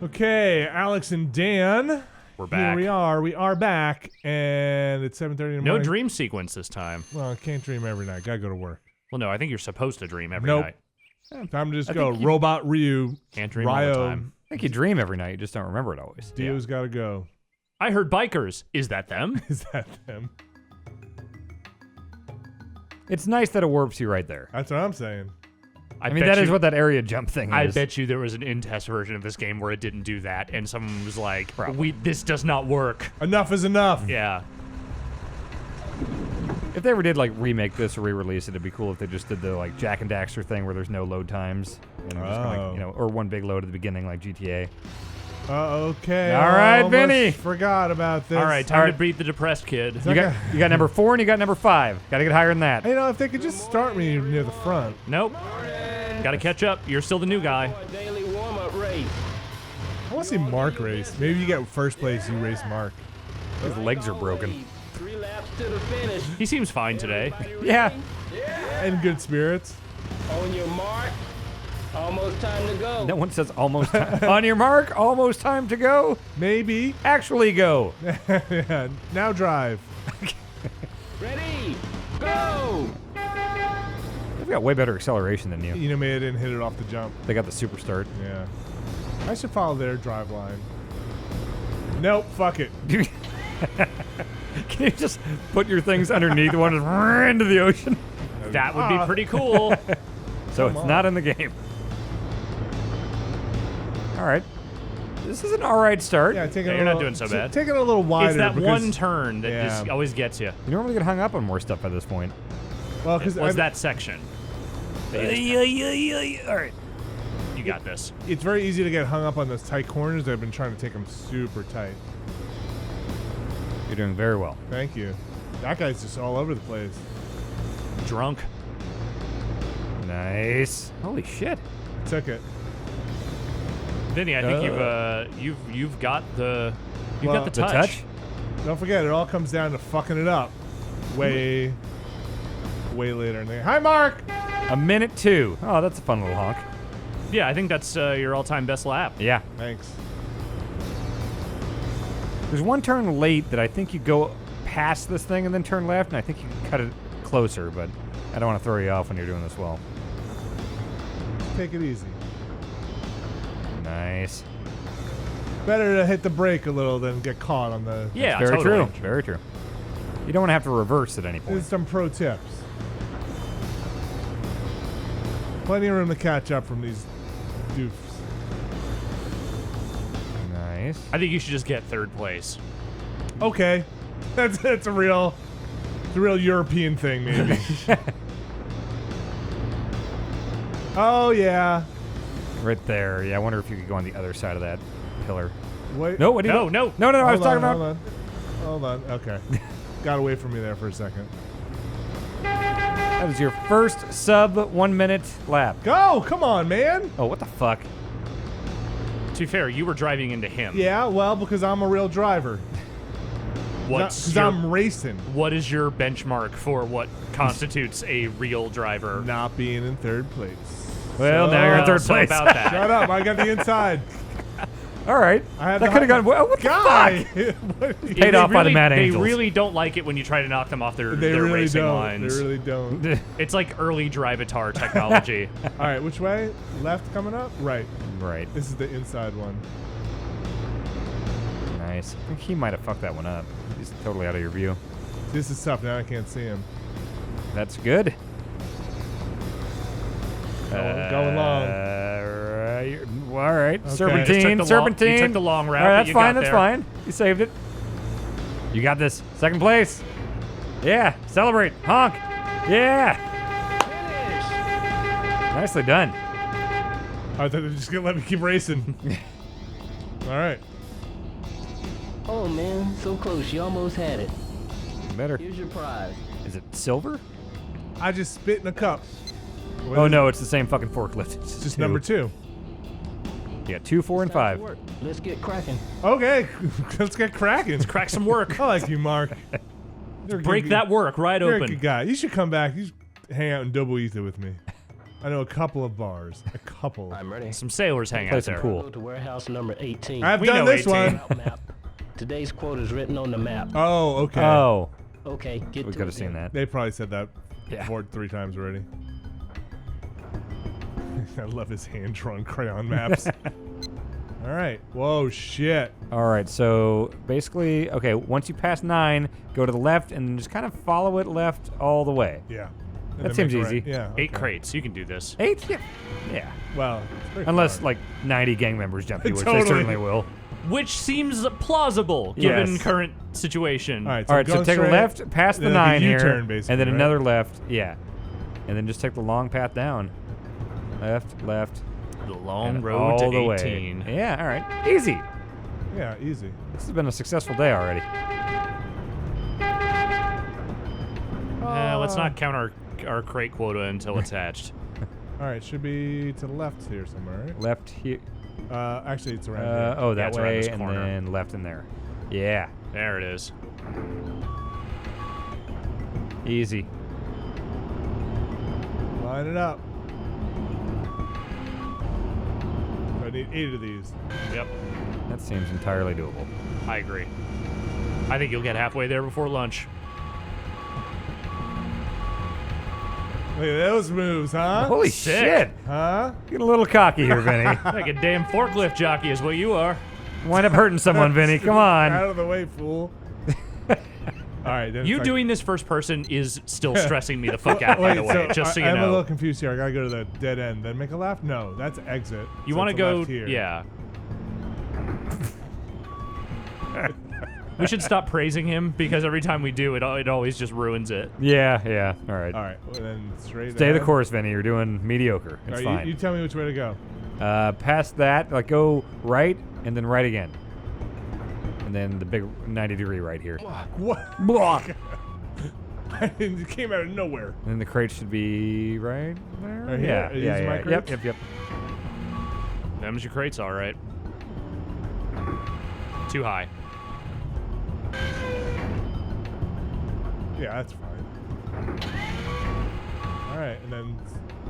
Okay, Alex and Dan. We're back. Here we are. We are back, and it's 7:30 in the morning. No dream sequence this time. Well, I can't dream every night. Gotta go to work. Well, no, I think you're supposed to dream every Nope. night. Time to just go. Robot Ryu. Can't dream Ryo. all the time. I think you dream every night. You just don't remember it always. Dio's gotta go. I heard bikers. Is that them? Is that them? It's nice that it warps you right there. That's what I'm saying. I mean, that is what that area jump thing is. I bet you there was an in-test version of this game where it didn't do that, and someone was like, this does not work. Enough is enough. Yeah. If they ever did like remake this or re-release it, it'd be cool if they just did the like Jack and Daxter thing where there's no load times, and just kinda, like, or one big load at the beginning like GTA. Okay. All right, almost Vinny. Forgot about this. All right, time to beat the depressed kid. You got number 4 and you got number 5. Got to get higher than that. You know, if they could just start me near the front. Nope. Got to catch up. You're still the new guy. Daily warm-up race. I want to see Mark race. Maybe you get first place, you race Mark. His legs are broken. 3 laps to the finish. He seems fine today. Yeah. In good spirits. On your mark. Almost time to go. No one says almost time. On your mark, almost time to go. Maybe. Actually go. Yeah, now drive. Ready, go! They've got way better acceleration than you. You know, maybe I didn't hit it off the jump. They got the super start. Yeah. I should follow their drive line. Nope, fuck it. Can you just put your things underneath one and into the ocean? That would be pretty cool. So it's not in the game. All right. This is an all right start. Yeah, take it You're not doing so bad. Take it a little wider. It's that because, one turn that just always gets you. You normally get hung up on more stuff at this point. Well, because was that section. All right. You got this. It's very easy to get hung up on those tight corners. I've been trying to take them super tight. You're doing very well. Thank you. That guy's just all over the place. Drunk. Nice. Holy shit. Took it. Vinny, I think you've got the got the touch. Don't forget, it all comes down to fucking it up. Way later in the Hi, Mark. A minute 2. Oh, that's a fun little honk. Yeah, I think that's your all-time best lap. Yeah. Thanks. There's one turn late that I think you go past this thing and then turn left, and I think you can cut it closer, but I don't want to throw you off when you're doing this well. Take it easy. Nice. Better to hit the brake a little than get caught on the... Yeah, Very totally. true. Very true. You don't want to have to reverse at any point. There's some pro tips. Plenty of room to catch up from these doofs. Nice. I think you should just get third place. Okay. That's a real European thing, maybe. Oh, yeah. Right there. Yeah, I wonder if you could go on the other side of that pillar. Wait. No, what do you No. I was talking about... Hold on. Okay. Got away from me there for a second. That was your first sub 1 minute lap. Go! Come on, man! Oh, what the fuck? To be fair, you were driving into him. Yeah, well, because I'm a real driver. Because I'm racing. What is your benchmark for what constitutes a real driver? Not being in third place. Well, now you're in third place. About that. Shut up, I got the inside. All right. I had That could have gone... What the Guy! fuck? Paid off by the Mad Angels. They really don't like it when you try to knock them off their really racing don't. lines. They really don't. It's like early drive-atar technology. All right, which way? Left coming up? Right. Right. This is the inside one. Nice. I think he might have fucked that one up. He's totally out of your view. This is tough. Now I can't see him. That's good. Going long. Right. All right. Okay. Serpentine. You took the long route. All right, but that's you fine. got That's there. fine. You saved it. You got this. Second place. Yeah. Celebrate. Honk. Yeah. Nicely done. I thought they were just going to let me keep racing. All right. Oh man, so close. You almost had it. Better. Here's your prize. Is it silver? I just spit in a cup. What Oh is no, it's the same fucking forklift. It's just number 2. You got 2, 4, and 5. Let's get cracking. Okay, let's get cracking. Let's crack some work. I like you, Mark. Break that work right You're a open. good guy. You should come back. You should hang out in Double Ether with me. I know a couple of bars. A couple. I'm ready. Some sailors hang Play out some there. pool. Go to warehouse number 18. I've We done know this 18. one. Route map. Today's quote is written on the map. Oh, okay. Oh, Okay, get we to could it have seen then. that. They probably said that Yeah. 3 times already. I love his hand-drawn crayon maps. All right. Whoa, shit. All right, so basically, okay, once you pass 9, go to the left and just kind of follow it left all the way. Yeah. And That then seems make a right. easy. Yeah. 8 okay. crates. You can do this. 8? Yeah. Yeah. Well, it's pretty Unless, far. like, 90 gang members jump you, which Totally. they certainly will. Which seems plausible given Yes. current situation. All right. All right, so going take a straight, left past the then like a 9 here, U-turn, basically, and then right? another left, yeah. And then just take the long path down. Left, The long and road all to the 18. way. Yeah, all right. Easy. Yeah, easy. This has been a successful day already. Let's not count our crate quota until it's hatched. All right, should be to the left here somewhere, right? Left here. Actually, it's around here. Oh, Yeah, that it's around way, this and corner. then left in there. Yeah, There it is. easy. Line it up. I need 8 of these. Yep, That seems entirely doable. I agree. I think you'll get halfway there before lunch. Look at those moves, huh? Holy Sick. shit! Huh? Get a little cocky here, Vinny. Like a damn forklift jockey is what you are. Wind up hurting someone, Vinny. Come Out on. of the way, fool. All right. Then You it's like- doing this first person is still stressing me the fuck out, by Wait, the way, just so you I'm a little know. confused here. I gotta go to the dead end, then make a left. No, that's exit. You So want to it's a go, left here. yeah. We should stop praising him because every time we do, it always just ruins it. Yeah. All right. All right. Well, then straight. Stay the ahead. course, Vinny. You're doing mediocre. It's All right, fine. you tell me which way to go. Past that, like go right and then right again. And then the big 90-degree right here. What? Blah. It came out of nowhere. And then the crate should be right there. Right here? Yeah, Are these yeah, my yeah. crates? Yep. Them's your crates, all right. Too high. Yeah, that's fine. All right, and then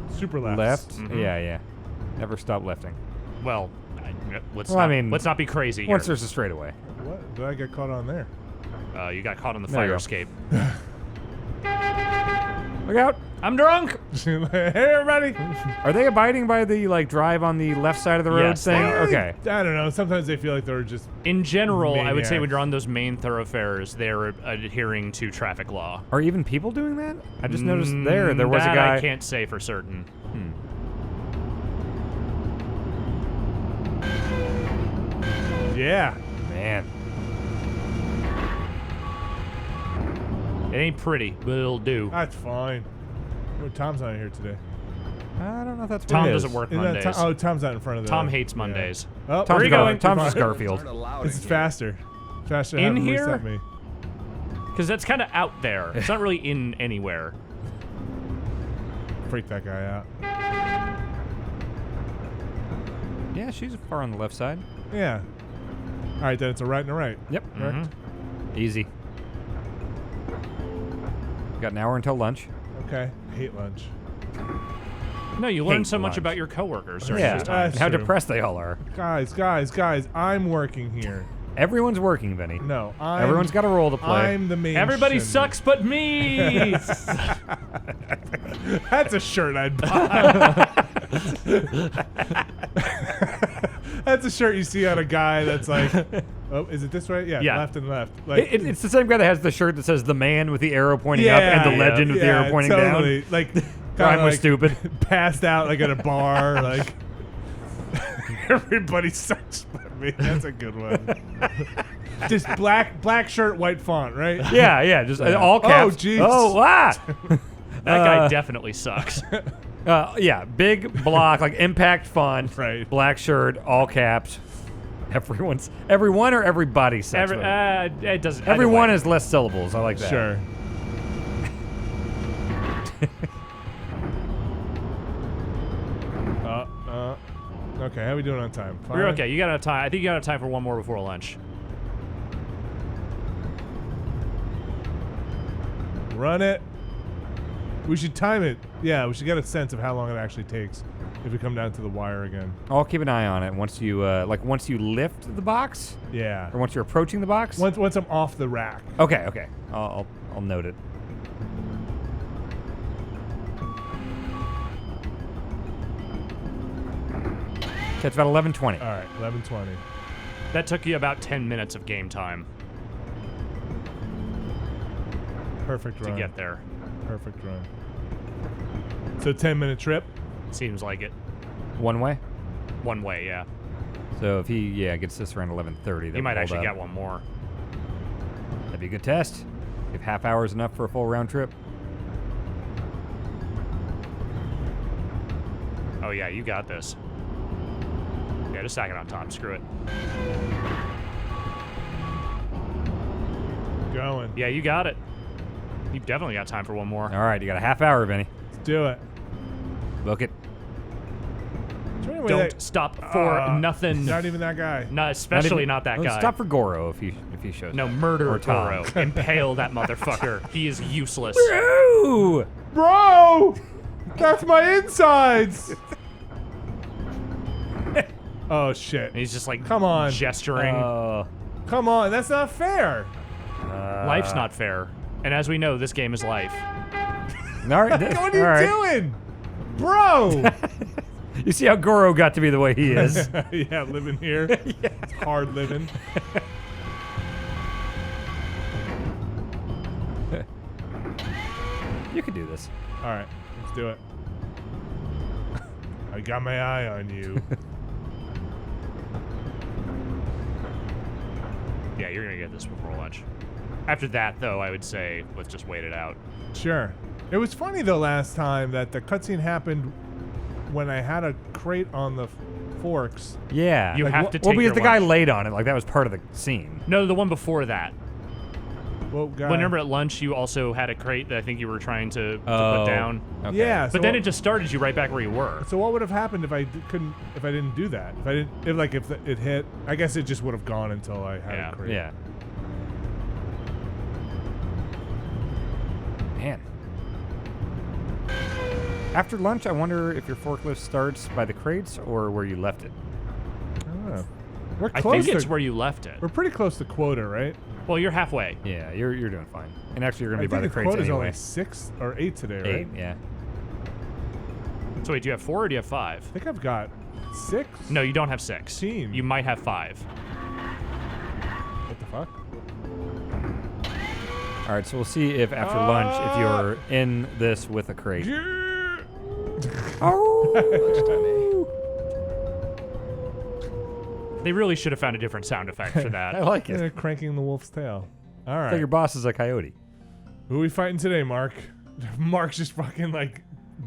super left. Left. Mhm. Yeah. Never stop lefting. Well, let's Well, not, I mean, let's not be crazy here. Once there's a straightaway. What? Did I get caught on there? You got caught on the There you fire go. escape. Look out! I'm drunk. Hey, everybody. Are they abiding by the like drive on the left side of the road Yes, thing? they are. Okay. I don't know. Sometimes they feel like they're just. In general, I would say when Maniacs. you're on those main thoroughfares, they're adhering to traffic law. Are even people doing that? I just noticed there was a That guy. I can't say for certain. Yeah. Man. It ain't pretty, but it'll do. That's fine. Oh, Tom's not here today. I don't know if that's what Tom it is. doesn't work Isn't that Mondays. Tom? Oh, Tom's not in front of the. Tom hates yeah. Mondays. Oh, Tom's, you Gar- going? Tom's just Garfield. This is faster. Faster. to In have him here? reset me. Because that's kind of out there. It's not really in anywhere. Freak that guy out. Yeah, she's far on the left side. Yeah. All right, then it's a right and a right. Yep. Correct? Easy. Got an hour until lunch. Okay. I hate lunch. No, you learn Hate so much lunch. about your coworkers during Yeah. these times. That's How true. depressed they all are. Guys, I'm working here. Everyone's working, Vinny. No, Everyone's got a role to play. I'm the main. Everybody Shenmue. sucks but me. That's a shirt I'd buy. That's a shirt you see on a guy that's like, oh, is it this way? Yeah, Yeah. left and left. Like, It's the same guy that has the shirt that says the man with the arrow pointing up and the legend with the arrow pointing totally. down. Like, Crime kinda was like stupid. Passed out like at a bar. Like, everybody sucks but me. That's a good one. Just black shirt, white font, right? Yeah, just all caps. Oh, jeez. Oh, wow. That guy definitely sucks. Yeah, big block, like impact font. Right. Black shirt, all caps. Everyone or everybody sucks. It doesn't. either Everyone way. is less syllables. I like that. Sure. Okay, how we doing on time? We're Fine? okay. You got enough time. I think you got enough time for one more before lunch. Run it. We should time it. Yeah, we should get a sense of how long it actually takes if we come down to the wire again. I'll keep an eye on it once you once you lift the box, Yeah. or once you're approaching the box. Once I'm off the rack. Okay. I'll note it. Okay, it's about 11:20. All right, 11:20. That took you about 10 minutes of game time Perfect to run. get there. Perfect run. So 10-minute trip. Seems like it. One way. One way, yeah. So if he gets this around 11:30, You might actually get one more. That'd be a good test. If half hour is enough for a full round trip. Oh yeah, you got this. Yeah, just stack it on top. Screw it. Going. Yeah, you got it. You've definitely got time for one more. All right, you got a half hour, Vinny. Let's do it. Book it. Is there any way Don't that- stop for nothing. Not even that guy. No, especially even- not that Let's guy. Stop for Goro if he shows No, up. murder Or Tom. Toro. Impale that motherfucker. He is useless. Ooh! Bro! That's my insides! Oh, shit. And he's just like, Come on. gesturing. Come on, that's not fair. Life's not fair. And as we know, this game is life. All right, What are you doing? Bro! You see how Goro got to be the way he is. Yeah, living here. It's hard living. You could do this. All right, let's do it. I got my eye on you. Yeah, you're gonna get this before lunch. After that, though, I would say let's just wait it out. Sure. It was funny, though, last time that the cutscene happened when I had a crate on the forks. Yeah. You have to Well, take because your the guy lunch. laid on it, like that was part of the scene. No, the one before that. Well, guy. Remember at lunch you also had a crate that I think you were trying to Oh. put down. Okay. Yeah. But then it just started you right back where you were. So what would have happened if I didn't do that? If it hit, I guess it just would have gone until I had Yeah. a crate. Yeah. Man. After lunch, I wonder if your forklift starts by the crates or where you left it. I don't know. We're I close think it's to, where you left it. we're pretty close to quota, right? Well, you're halfway. Yeah, you're doing fine. And actually, you're I gonna be by think the the crates quota's anyway. only 6 or 8 today, right? 8, yeah. So wait, do you have 4 or do you have 5? I think I've got 6. No, you don't have 6. Team. You might have 5. What the fuck? All right, so we'll see if after lunch if you're in this with a crate. They really should have found a different sound effect for I that. like it. They're cranking the wolf's tail. All I right. thought your boss is a coyote. Who are we fighting today, Mark? Mark's just fucking like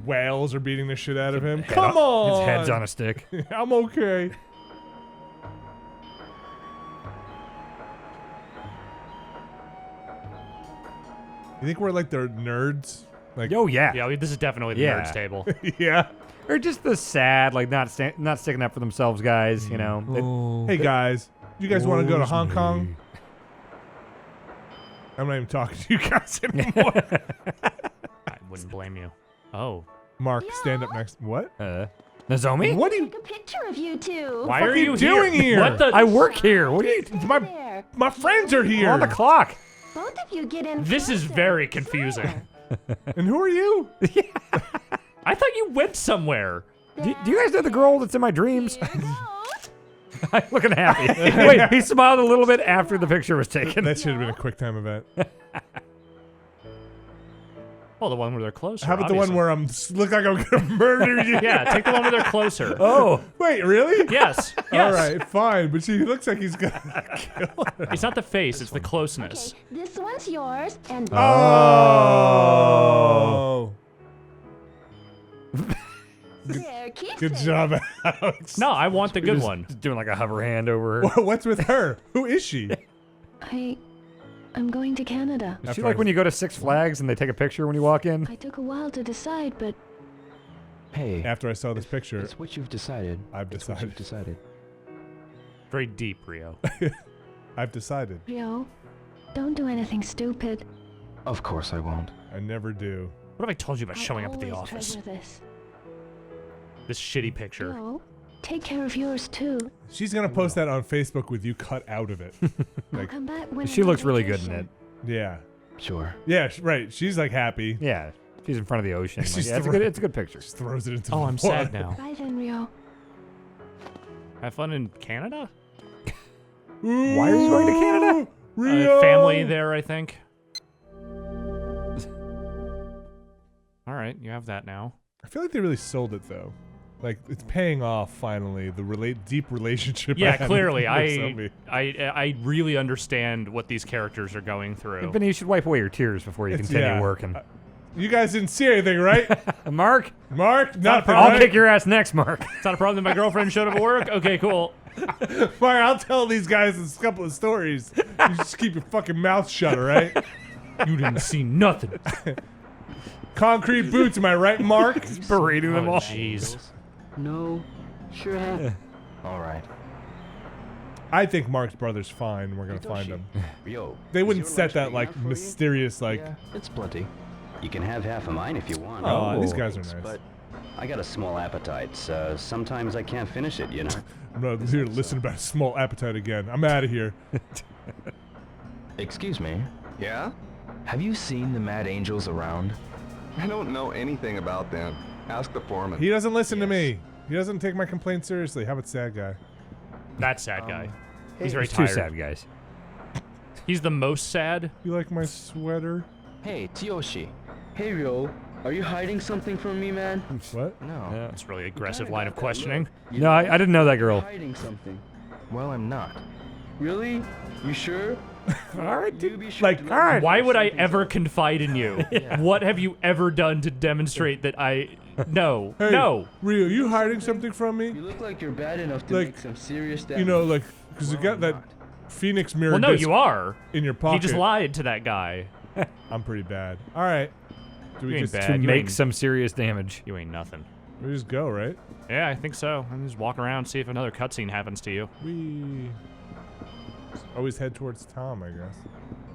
whales are beating the shit out of him. Come on! His head's on a stick. I'm okay. You think we're like the nerds? Like, Oh yeah. Yeah, this is definitely the Yeah. nerds table. yeah. Or just the sad, like not sticking up for themselves guys. You know. Hey guys, you guys want to go to Hong Kong? I'm not even talking to you guys anymore. I wouldn't blame you. Oh. Mark, stand up next. What? Nozomi? What do you? Take a picture of you two. Why fuck are are you you doing here? What the? I work here. What are you? My There. my friends are here. On the clock. Both of you get in. This is closer. very confusing. And who are you? I thought you went somewhere. Do you guys know the girl that's in my dreams? Here goes. I'm looking happy. Wait, he smiled a little bit after the picture was taken. That should have been a QuickTime event. Well, the one where they're closer. How about the one obviously. where I'm look like I'm gonna murder you? Yeah, take the one where they're closer. Oh, Wait, really? Yes. Yes. All right, fine. But she looks like he's gonna kill her. It's not the face, it's the closeness. Okay, this one's yours, and Oh. there, keep Good it. job, Alex. No, I want the good just one. doing like a hover hand over her. What's with her? Who is she? I'm going to Canada. Is she like when you go to Six Flags and they take a picture when you walk in? I took a while to decide, but Hey, After I saw this picture, it's what you've decided. I've It's what decided. you've decided. Very deep, Rio. I've decided. Rio, don't do anything stupid. Of course I won't. I never do. What have I told you about I'll showing up at the always office? treasure this. This shitty picture. No, take care of yours too. She's gonna post that on Facebook with you cut out of it. I'll Like, come back when She I'm on looks really good in vacation. it. yeah, Sure. yeah, right. She's like happy. Yeah, she's in front of the ocean. Like, She's yeah, thro- it's a good picture. Just throws it into. Oh, the I'm water. sad now. Bye then, Rio. Have fun in Canada? Why are you going to Canada? Rio! Family there, I think. All right, you have that now. I feel like they really sold it though. Like it's paying off finally. The deep relationship. I Yeah, had with clearly. Yosomi. I really understand what these characters are going through. Vinny, you should wipe away your tears before you It's- continue yeah. working. You guys didn't see anything, right? Mark, Mark, not a nothing. problem. I'll right? kick your ass next, Mark. It's not a problem that my girlfriend showed up at work? Okay, cool. Mark, I'll tell these guys a couple of stories. You just keep your fucking mouth shut, all right? You didn't see nothing. Concrete boots, am I right, Mark? Berating them Oh, all. jeez. No, sure have. All right. I think Mark's brother's fine. We're gonna find him. Rio. They is wouldn't your set lunch that big like enough for you? mysterious like. Yeah, it's plenty. You can have half of mine if you want. Oh, these Oh. guys are nice. But I got a small appetite, so sometimes I can't finish it, you know? I'm not here to listen about a small appetite again. I'm out of here. Excuse me. Yeah? Have you seen the Mad Angels around? I don't know anything about them. Ask the foreman. He doesn't listen to me. He doesn't take my complaint seriously. How about sad guy? That sad guy. He's very There's two tired. sad guys. He's the most sad. You like my sweater? Hey, Tyoshi. Hey, Rio. Are you hiding something from me, man? What? No. Yeah. That's really aggressive line of questioning. No, I didn't know that girl. Hiding something. Well, I'm not. Really? You sure? All right, You be sure Like, to let all me right. know Why if would I something's ever up. confide in you? What have you ever done to demonstrate that I... No. Hey, No. Rio, you hiding something from You me? look like you're bad enough to Like, make some serious damage. You know, like, because you Well, got I'm that not. Phoenix mirror Well, no, disc you are. in your pocket. He just lied to that guy. I'm pretty bad. All right. Do we You ain't just bad. To you make ain't- some serious damage. You ain't nothing. we just go, right? Yeah, I think so. And just walk around, see if another cutscene happens to you. We always head towards Tom, I guess.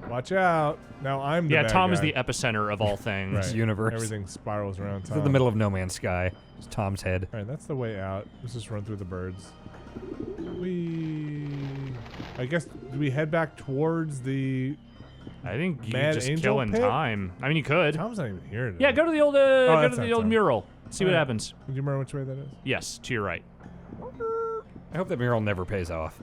Watch out. Now I'm the Yeah, bad Tom is guy. the epicenter of all things. Right. universe. Everything spirals around It's Tom. in the middle of no man's sky. It's Tom's head. All right, that's the way out. Let's just run through the birds. I guess, do we head back towards the... I think you Mad just Angel kill in pit? time. I mean, you could. Tom's not even here today. Yeah, go to the old, Oh, go that's to the not old Tom. mural. See what Alright. happens. Do you remember which way that is? Yes, to your right. I hope that mural never pays off.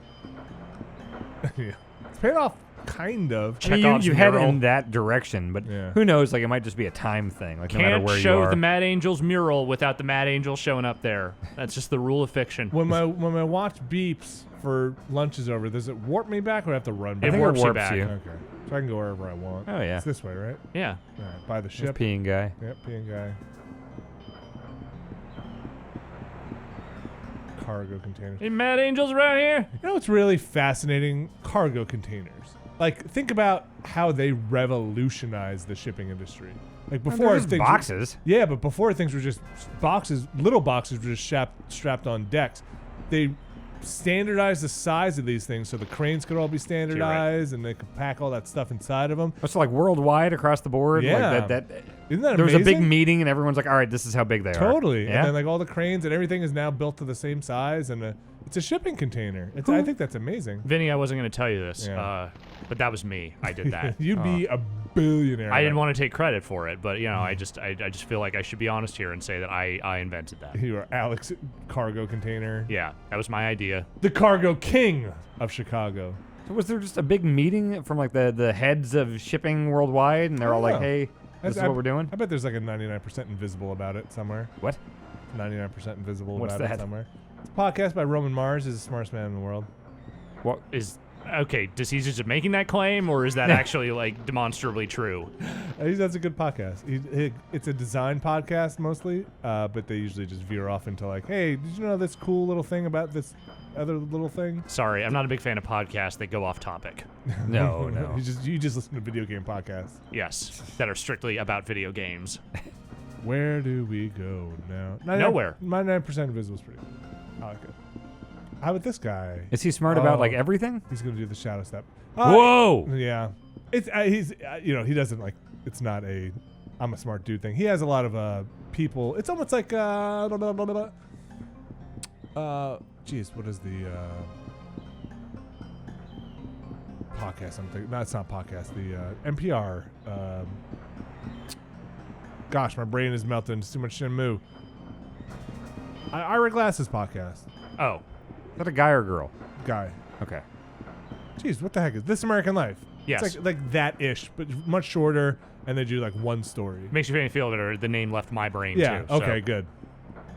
Yeah. It's paid off, kind of. I mean, Chekhov's you head mural. in that direction, but Yeah. who knows? Like, it might just be a time thing. Like, no matter Can't where you show are. the Mad Angel's mural without the Mad Angel showing up there. That's just the rule of fiction. When my watch beeps for lunch is over, does it warp me back or I have to run I back? think warps it you warps back. you. Okay. So I can go wherever I want. Oh, yeah. It's this way, right? Yeah. All right. By the This ship. peeing guy. Yep, peeing guy. Cargo containers. Hey, Mad Angel's around here? You know what's really fascinating? Cargo containers. Like, think about how they revolutionized the shipping industry. Like Well, before, they're just things boxes. Yeah, but before things were just boxes. Little boxes were just strapped on decks. They standardized the size of these things so the cranes could all be standardized and they could pack all that stuff inside of them. It's like worldwide across the board. Yeah. Like that Isn't that there was a big amazing? meeting and everyone's like, all right, this is how big they are. Totally. Yeah. And then like all the cranes and everything is now built to the same size and it's a shipping container. I think that's amazing. Vinny, I wasn't going to tell you this, Yeah. but that was me. I did that. You'd be a billionaire. I didn't want to take credit for it, but, you know, I just feel like I should be honest here and say that I invented that. You are Alex Cargo Container. Yeah, that was my idea. The Cargo King of Chicago. So was there just a big meeting from like the heads of shipping worldwide and they're all like, Oh. hey, this is what we're doing? I bet there's like a 99% invisible about it somewhere. What? 99% invisible What's about that? it somewhere. It's a podcast by Roman Mars. He's the smartest man in the world. What? Okay, does he just making that claim, or is that actually, like, demonstrably true? That's a good podcast. It's a design podcast mostly, but they usually just veer off into like, hey, did you know this cool little thing about this other little thing? Sorry, I'm not a big fan of podcasts that go off topic. No, no. You just listen to video game podcasts. Yes, that are strictly about video games. Where do we go now? Nowhere. 99% invisible is pretty good. I like it. How about this guy? Is he smart about like Oh. everything? He's gonna do the shadow step. Whoa! Yeah, it's he's he doesn't like. It's not a I'm a smart dude thing. He has a lot of people. It's almost like geez, what is the podcast? I'm thinking. No, it's not podcast. The NPR. Gosh, my brain is melting. It's too much Shenmue. Ira Glass's podcast. Oh, Is that a guy or girl? Guy. Okay. Jeez, what the heck is This American Life? yes. It's like that-ish, but much shorter, and they do like one story. Makes you feel better. The name left my brain Yeah. too. Okay. so. Good.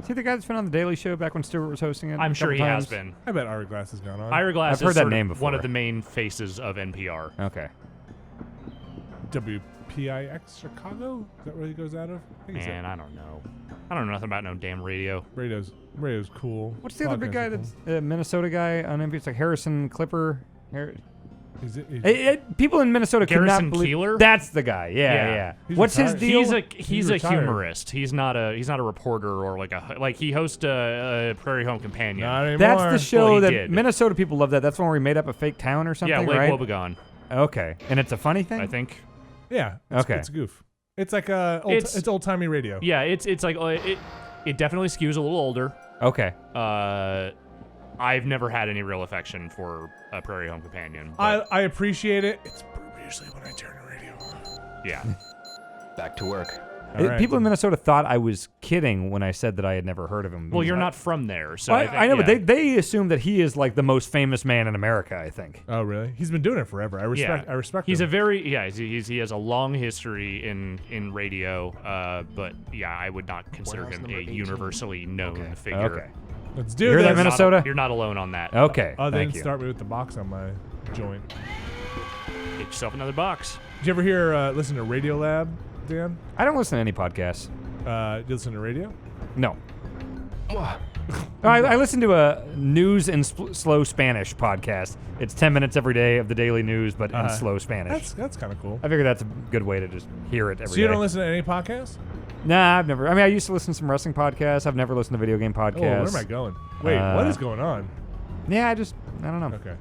Is he the guy that's been on the Daily Show back when Stewart was hosting it? I'm a sure couple he has times? been. I bet Ira Glass has gone on. Ira Glass I've heard is that sort of name one before. of the main faces of NPR. Okay. WPIX Chicago? Is that where he goes out of? I think he's Man, I don't know. I don't know nothing about no damn radio. Radio's cool. What's the other big Podcasts guy are that's Minnesota guy on NBC? It's like Harrison Clipper. cool. Is it? People in Minnesota could Garrison not believe Keillor? That's the guy. Yeah, Yeah. yeah. He's What's his retired. deal? He's a retired. humorist. He's not a reporter or like he hosts a Prairie Home Companion. Not anymore. That's the show Well, he that did. Minnesota people love. That's one where we made up a fake town or something, Yeah, Lake right? Wobegon, Okay, and it's a funny thing. I think. Yeah. It's, Okay. It's a goof. It's like It's- old timey radio. Yeah, it's like it definitely skews a little older. Okay. I've never had any real affection for a Prairie Home Companion. But I appreciate it. It's usually when I turn the radio on. yeah. Back to work. All right. People in Minnesota thought I was kidding when I said that I had never heard of him. Well, you're not from there, so I know, yeah. but they assume that he is like the most famous man in America. I think. Oh, really? He's been doing it forever. I respect He's him. a very he has a long history in radio, but yeah, I would not consider Warehouse him number a 18. universal known Okay. figure. Okay. Let's do You hear this. that, Minnesota? You're not alone on that. Okay. Oh, they thank didn't you. start me with the box on my joint. Get yourself another box. Did you ever hear listen to Radio Lab, Dan? I don't listen to any podcasts. You listen to radio? No. I listen to a news in slow Spanish podcast. It's 10 minutes every day of the daily news, but in slow Spanish. That's kind of cool. I figure that's a good way to just hear it every day. So you don't listen to any podcasts? Nah, I've never. I mean, I used to listen to some wrestling podcasts. I've never listened to video game Oh, where podcasts. am I going? Wait, what is going on? Yeah, I don't know. Okay.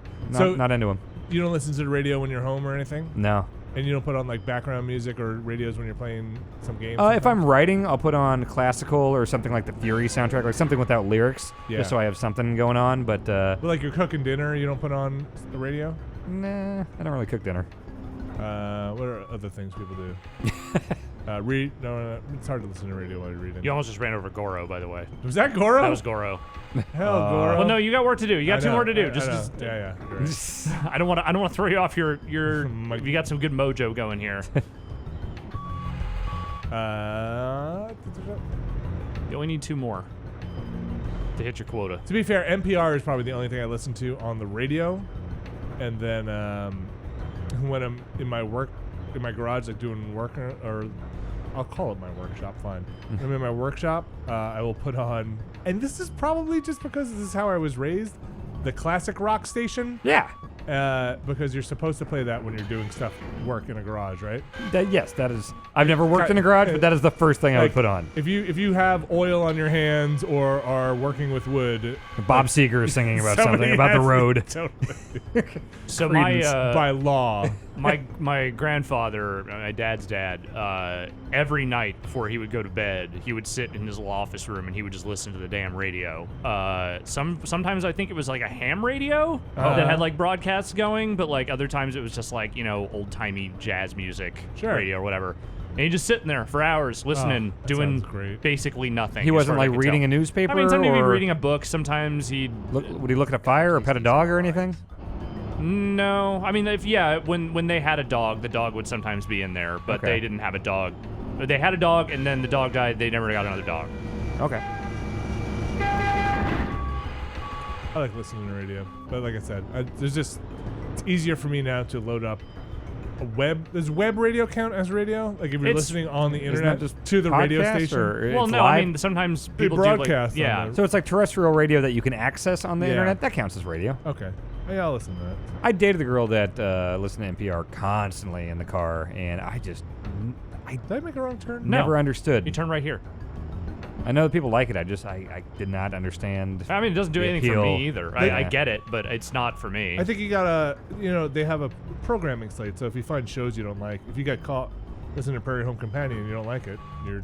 Not into them. You don't listen to the radio when you're home or anything? No. And you don't put on like background music or radios when you're playing some games? If I'm writing, I'll put on classical or something like the Fury soundtrack, like something without lyrics, Yeah. just so I have something going on. But But like you're cooking dinner, you don't put on the radio? nah, I don't really cook dinner. What are other things people do? Read? No, it's hard to listen to radio while you're reading. You almost just ran over Goro, by the way. Was that Goro? That was Goro. Hell, Goro. Well, no, you got work to do. You got I two know, more to do. I Just know. Yeah. You're right. I don't want to throw you off your you got some good mojo going here. You only need two more to hit your quota. To be fair, NPR is probably the only thing I listen to on the radio, and then when I'm in my garage, like doing work, or I'll call it my workshop. Fine. When I'm in my workshop, I will put on, and this is probably just because this is how I was raised, the classic rock station. Yeah. Because you're supposed to play that when you're doing work in a garage, right? Yes, that is. I've never worked in a garage, but that is the first thing I would put on. If you have oil on your hands or are working with wood, Bob Seger is singing about somebody something about the has- road. Totally. So Credence by law. my grandfather, my dad's dad, every night before he would go to bed, he would sit in his little office room and he would just listen to the damn radio. Sometimes I think it was like a ham radio that had like broadcasts going, but like other times it was just like, old timey jazz music radio or whatever. And he's just sitting there for hours listening, that doing sounds great. basically nothing. He as wasn't far as I like could reading tell. a newspaper. I mean, sometimes he'd be or reading a book. Sometimes would he look at a fire or pet a dog or anything? No, I mean, when they had a dog, the dog would sometimes be in there, but Okay. they didn't have a dog. They had a dog, and then the dog died. They never got another dog. Okay. I like listening to radio, but like I said, it's easier for me now to load up a web. Does web radio count as radio? Like if you're It's- listening on the Isn't internet that just to the radio podcast, station? or Well, it's no, live? I mean sometimes They people do like, broadcast on yeah. there. So it's like terrestrial radio that you can access on the Yeah. internet. That counts as radio. Okay, yeah, I'll listen to that. I dated a girl that listened to NPR constantly in the car, and I just Did I make a wrong turn? No. never understood. You turn right here. I know that people like it. I did not understand. I mean, it doesn't do the anything for appeal. me either. Yeah. I get it, but it's not for me. I think you gotta, they have a programming slate. So if you find shows you don't like, if you get caught listen to Prairie Home Companion and you don't like it, you're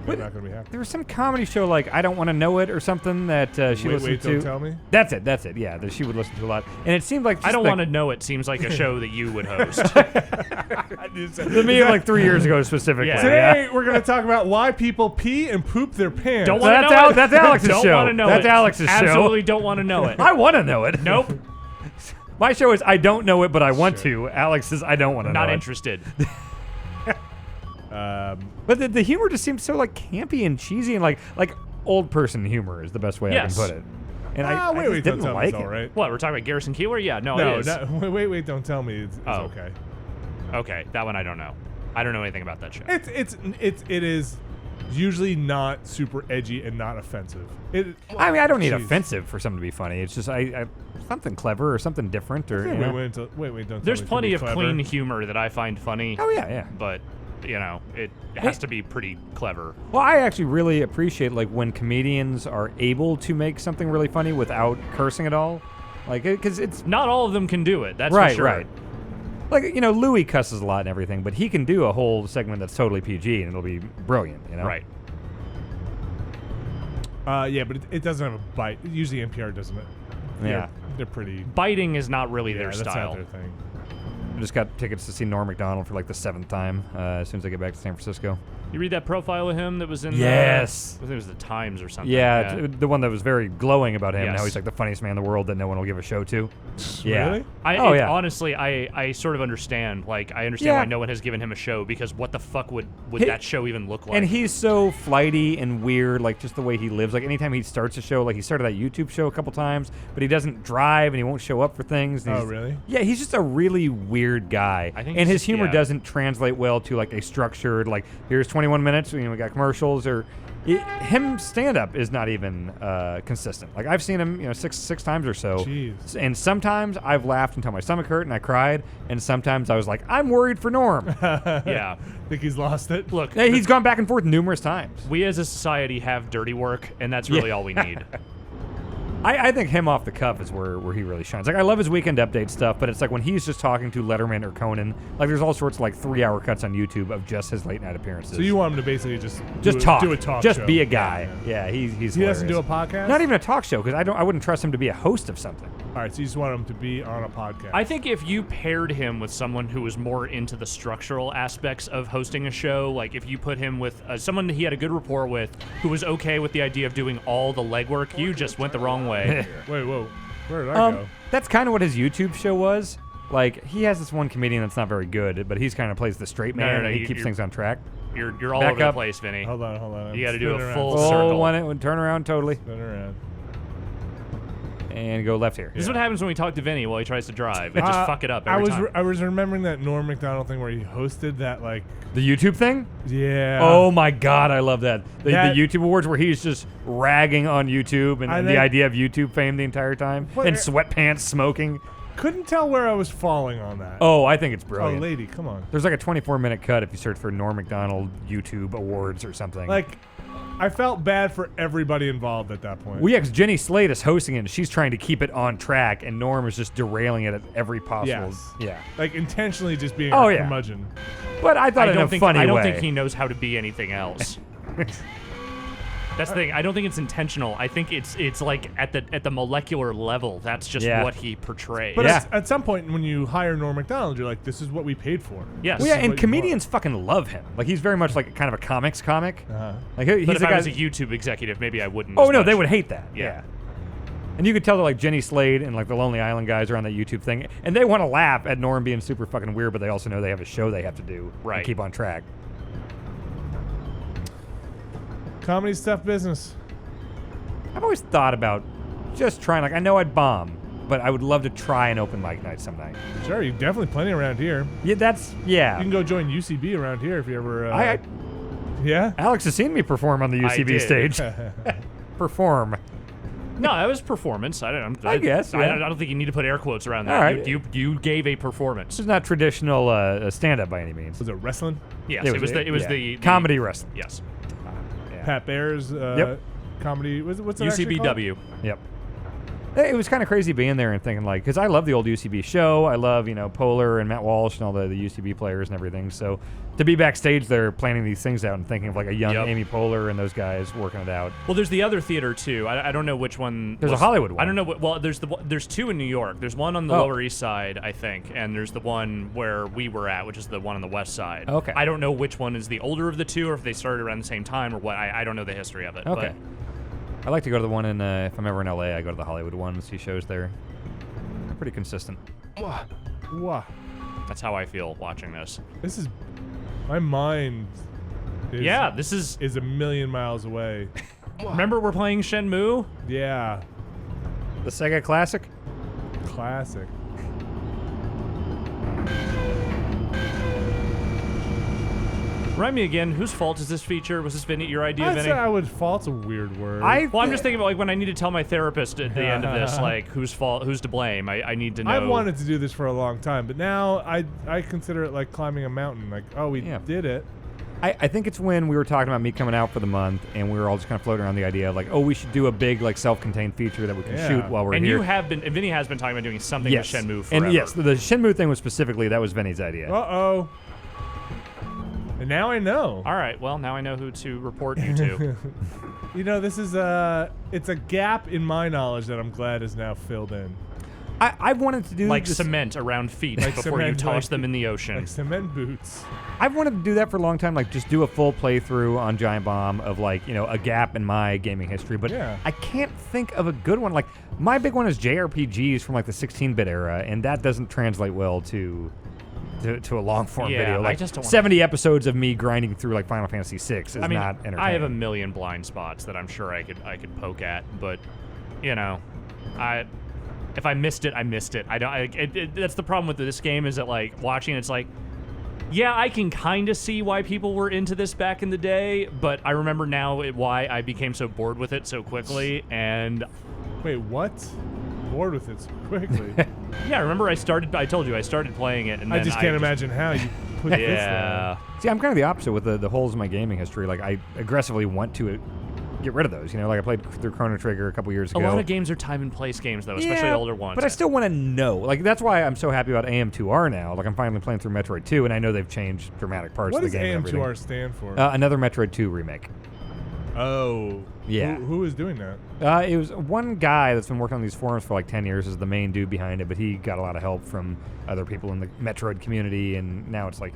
not going to be happy. There was some comedy show like I Don't Want to Know It or something that she listened Wait, to. Don't Tell Me? That's it. Yeah, that she would listen to a lot. And it seemed like I Don't Want to Know It seems like a show that you would host. to me like 3 years ago specifically. Yeah. Today, we're going to talk about why people pee and poop their pants. Don't want to know it. That's Alex's don't show. Don't want to know That's it. Alex's show. Absolutely don't want to know it. I want to know it. Nope. My show is I don't know it, but I want to. Alex is I don't want to know it. Not interested. But the humor just seems so like campy and cheesy and like old person humor is the best way I can Yes. put it. And I Wait, just Don't didn't Tell Me like is it. all right. What, we're talking about Garrison Keillor? Yeah, no, No, it is. Wait, Don't Tell Me is Oh. okay. Okay, that one I don't know. I don't know anything about that show. It is usually not super edgy and not offensive. I mean, I don't need Jeez. offensive for something to be funny. It's just I something clever or something different or you know. Wait, Don't Tell There's Me plenty can of be clever. clean humor that I find funny. Oh yeah. But, it has to be pretty clever. Well, I actually really appreciate like when comedians are able to make something really funny without cursing at all, like because it's Not all of them can do it. That's right, for sure. right. Like Louis cusses a lot and everything, but he can do a whole segment that's totally PG and it'll be brilliant. Right. Yeah, but it doesn't have a bite. Usually NPR doesn't. Yeah. They're pretty. Biting is not really their That's style. not their thing. I just got tickets to see Norm Macdonald for like the 7th time as soon as I get back to San Francisco. You read that profile of him that was in Yes. I think it was the Times or something. Yeah, the one that was very glowing about him. And how Yes. he's like the funniest man in the world that no one will give a show to. Yeah. Really? Yeah. Honestly, I sort of understand. Like, I understand Yeah. why no one has given him a show, because what the fuck would He- that show even look like? And he's so flighty and weird, like just the way he lives. Like anytime he starts a show, like he started that YouTube show a couple times, but he doesn't drive and he won't show up for things. and Oh, he's- really? Yeah, he's just a really weird guy. I think and he's- his humor yeah. doesn't translate well to like a structured, like here's 21 minutes, we got commercials, or him stand up is not even consistent. Like I've seen him, six times or so. Jeez. And sometimes I've laughed until my stomach hurt and I cried, and sometimes I was like, I'm worried for Norm. yeah. Think he's lost it? Look, Yeah, he's gone back and forth numerous times. we as a society have dirty work, and that's really all we need. I think him off the cuff is where he really shines. Like I love his weekend update stuff, but it's like when he's just talking to Letterman or Conan, like there's all sorts of like 3-hour cuts on YouTube of just his late night appearances. So you want him to basically just talk, do a talk just show. be a guy. Yeah, he's He doesn't do a hilarious. podcast? Not even a talk show because I wouldn't trust him to be a host of something. All right, so you just want him to be on a podcast. I think if you paired him with someone who was more into the structural aspects of hosting a show, like if you put him with someone he had a good rapport with, who was okay with the idea of doing all the legwork, you just went the wrong way. Wait, whoa. Where did I go? That's kind of what his YouTube show was. Like he has this one comedian that's not very good, but he's kind of plays the straight man no, and he you- keeps you're- things on track. You're all Back over the up. place, Vinny. Hold on. You got to do Spin a around. full Oh, circle. one turn around totally Spin around. and go left here. This is what happens when we talk to Vinny while he tries to drive. And just fuck it up every time. I was remembering that Norm Macdonald thing where he hosted that, like, The YouTube thing? yeah. Oh my God, I love that. The That- YouTube awards where he's just ragging on YouTube and I the think- idea of YouTube fame the entire time. What- And sweatpants smoking. Couldn't tell where I was falling on that. Oh, I think it's Oh, brilliant. lady, come on. There's like a 24-minute cut if you search for Norm Macdonald YouTube awards or something. Like, I felt bad for everybody involved at that point. well, yeah, 'cause Jenny Slate is hosting it and she's trying to keep it on track and Norm is just derailing it at every possible. Yes. Yeah. Like, intentionally just being Oh, a yeah. curmudgeon. But I thought I in a don't think funny I don't way. think he knows how to be anything else. That's the thing. I don't think it's intentional. I think it's like at the molecular level. That's just Yeah. what he portrays. But Yeah. at some point, when you hire Norm Macdonald, you're like, this is what we paid for. Yes. Well, yeah, This is and what you comedians fucking love him. Like he's very much like kind of a comics comic. Uh-huh. Like he's But if the I guy. was a YouTube executive, maybe I wouldn't. Oh as no, much. they would hate that. Yeah. And you could tell that like Jenny Slade and like the Lonely Island guys are on that YouTube thing, and they want to laugh at Norm being super fucking weird, but they also know they have a show they have to do Right. and keep on track. Comedy's tough business. I've always thought about just trying. Like I know I'd bomb, but I would love to try an open mic night someday. Sure, you definitely plenty around here. Yeah, that's You yeah. can go join UCB around here if you ever. Yeah. Alex has seen me perform on the I UCB did. stage. Perform. No, that was performance. I guess, I yeah. don't think you need to put air quotes around that. All right. You gave a performance. This is not traditional stand-up by any means. Was it wrestling? Yes, It it was was yeah. the Comedy wrestling. Yes. Yeah. Pat Bear's Yep. comedy. What's it actually called? UCBW. Yep. It was kind of crazy being there and thinking like, because I love the old UCB show. I love, Polar and Matt Walsh and all the UCB players and everything. So to be backstage there planning these things out and thinking of like a young Amy Poehler and those guys working it out. Well, there's the other theater too. I don't know which one. There's a Hollywood one. I don't know. Well, there's two in New York. There's one on the Lower East Side, I think, and there's the one where we were at, which is the one on the West Side. Okay. I don't know which one is the older of the two, or if they started around the same time, or what. I don't know the history of it. Okay. But I like to go to the one in, if I'm ever in LA, I go to the Hollywood one and see shows there. They're pretty consistent. Wow. that's how I feel watching this. This is my mind. This is a million miles away. Remember we're playing Shenmue? Yeah. The Sega Classic? Classic. Remind me again, whose fault is this feature? Was this Vinny, your idea, I'd Vinny? say I would fault's a weird word. Well, I'm just thinking about like when I need to tell my therapist at the end of this, like who's to blame. I need to know. I've wanted to do this for a long time, but now I consider it like climbing a mountain. Like, oh, we did it. I think it's when we were talking about me coming out for the month, and we were all just kind of floating around the idea of like, oh, we should do a big like self-contained feature that we can shoot while we're and here. And you have been, and Vinny has been talking about doing something with Shenmue forever. And yes, the Shenmue thing was specifically, that was Vinny's idea. Uh-oh. And now I know. All right, well, now I know who to report you to. You know, this is it's a gap in my knowledge that I'm glad is now filled in. I've wanted to do like this, cement around feet like before you toss them in the ocean. Like cement boots. I've wanted to do that for a long time, like just do a full playthrough on Giant Bomb of like, you know, a gap in my gaming history, but I can't think of a good one. Like my big one is JRPGs from like the 16-bit era, and that doesn't translate well to a long form video. Like I just don't 70 episodes of me grinding through like Final Fantasy VI is not entertaining. I have a million blind spots that I'm sure I could poke at, but you know, if I missed it, I missed it. That's the problem with this game, is that like watching it's like, yeah, I can kind of see why people were into this back in the day, but I remember now why I became so bored with it so quickly. And wait, what? Bored with it so quickly? Yeah, remember I told you I started playing it, and I then just can't imagine how you put this there. See, I'm kind of the opposite with the holes in my gaming history. Like I aggressively want to get rid of those. You know, like I played through Chrono Trigger a couple years ago. A lot of games are time and place games, though, especially older ones. But I still want to know. Like that's why I'm so happy about AM2R now. Like I'm finally playing through Metroid 2, and I know they've changed dramatic parts of the game. What does AM2R stand for? Another Metroid 2 remake. Oh. Yeah. Who is doing that? It was one guy that's been working on these forums for like 10 years is the main dude behind it, but he got a lot of help from other people in the Metroid community, and now it's like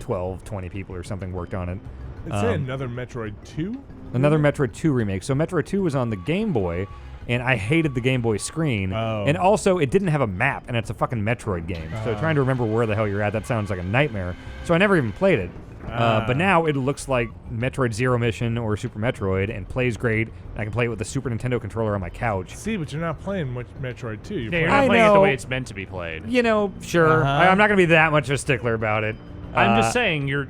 12, 20 people or something worked on it. It's another Metroid 2? Another Metroid 2 remake. So Metroid 2 was on the Game Boy, and I hated the Game Boy screen. Oh. And also, it didn't have a map, and it's a fucking Metroid game. So trying to remember where the hell you're at, that sounds like a nightmare. So I never even played it. But now it looks like Metroid Zero Mission or Super Metroid and plays great. I can play it with the Super Nintendo controller on my couch. See, but you're not playing Metroid 2. You're not playing it the way it's meant to be played. You know, sure. I'm not going to be that much of a stickler about it. I'm just saying you're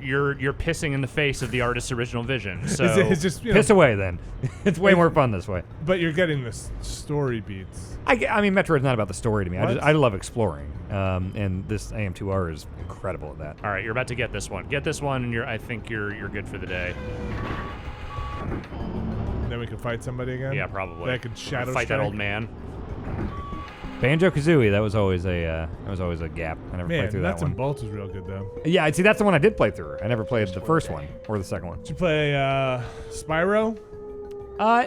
pissing in the face of the artist's original vision. So it's just piss away then. It's way more fun this way. But you're getting the story beats. I mean, Metroid's not about the story to me. I love exploring, and this AM2R is incredible at that. All right, you're about to get this one. Get this one, and I think you're good for the day. Then we can fight somebody again. Yeah, probably. That could shadow fight strike that old man. Banjo-Kazooie, that was always a gap. I never played through that Nuts one. and Bolts was real good though. Yeah, see, that's the one I did play through. I never played the first one or the second one. Did you play Spyro?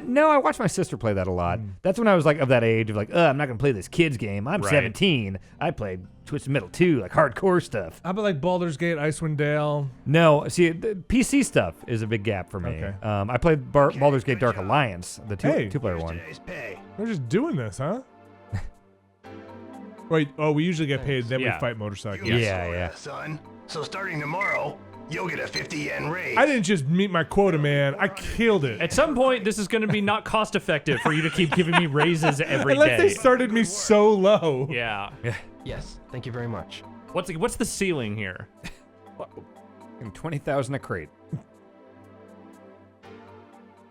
No, I watched my sister play that a lot. That's when I was like of that age of like, I'm not gonna play this kid's game. I'm 17. I played Twisted Metal 2, like hardcore stuff. How about like Baldur's Gate, Icewind Dale? No, see, the PC stuff is a big gap for me. Okay. I played Baldur's Gate Dark Alliance, the two-player one. We're just doing this, huh? Wait, we usually get paid, then we fight motorcycles. Yeah. Son. So starting tomorrow, you'll get a 50 yen raise. I didn't just meet my quota, man. I killed it. At some point, this is going to be not cost effective for you to keep giving me raises every day. Unless they started me so low. Yeah. Yes, thank you very much. What's the ceiling here? 20,000 a crate.